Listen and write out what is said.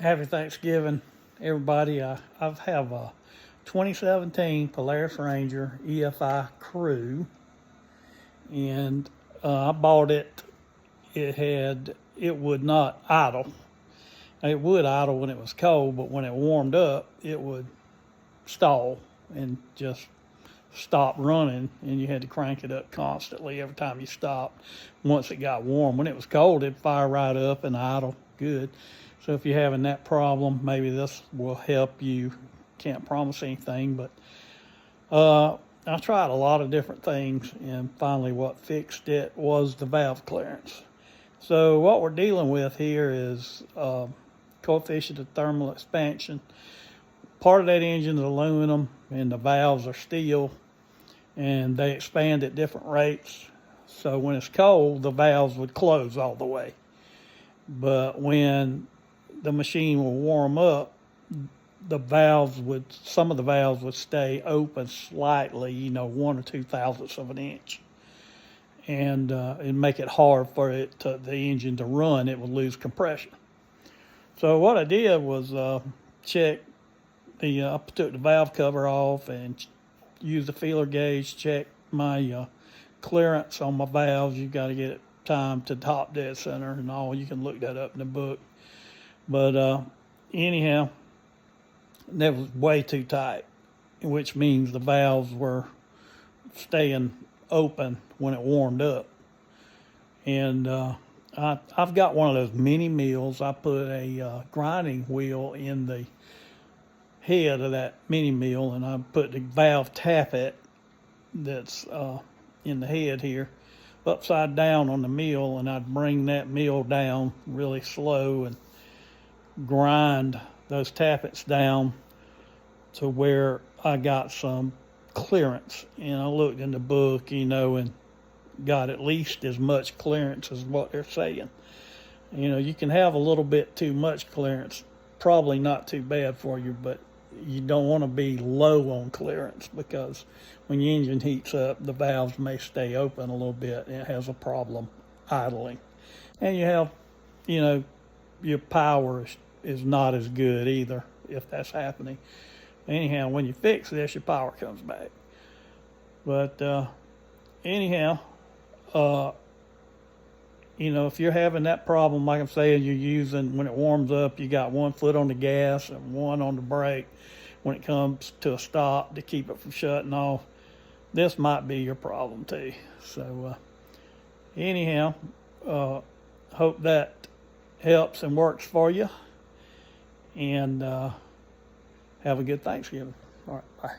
Happy Thanksgiving, everybody. I have a 2017 Polaris Ranger EFI Crew, and I bought it. It would not idle. It would idle when it was cold, but when it warmed up, it would stall and just stop running, and you had to crank it up constantly every time you stopped. Once it got warm, when it was cold, it'd fire right up and idle good. So if you're having that problem, maybe this will help you. Can't promise anything, but I tried a lot of different things, and finally what fixed it was the valve clearance. So what we're dealing with here is coefficient of thermal expansion. Part of that engine is aluminum, and the valves are steel, and they expand at different rates. So when it's cold, the valves would close all the way. But when the machine will warm up, some of the valves would stay open slightly, 1 or 2 thousandths of an inch. And it'd make it hard for the engine to run. It would lose compression. So what I did was I took the valve cover off and used the feeler gauge, check my clearance on my valves. You got to get it timed to top dead center and all. You can look that up in the book. But anyhow, that was way too tight, which means the valves were staying open when it warmed up. And I've got one of those mini mills. I put a grinding wheel in the head of that mini mill, and I put the valve tappet that's in the head here upside down on the mill, and I'd bring that mill down really slow and grind those tappets down to where I got some clearance. And I looked in the book, and got at least as much clearance as what they're saying. You can have a little bit too much clearance, probably not too bad for you, but you don't want to be low on clearance, because when your engine heats up, the valves may stay open a little bit and it has a problem idling. And you have, your power is not as good either if that's happening. Anyhow, when you fix this, your power comes back. But anyhow, if you're having that problem, like I'm saying, you're using, when it warms up, you got 1 foot on the gas and 1 on the brake when it comes to a stop to keep it from shutting off, this might be your problem too. So anyhow, hope that helps and works for you, and have a good Thanksgiving. All right, bye.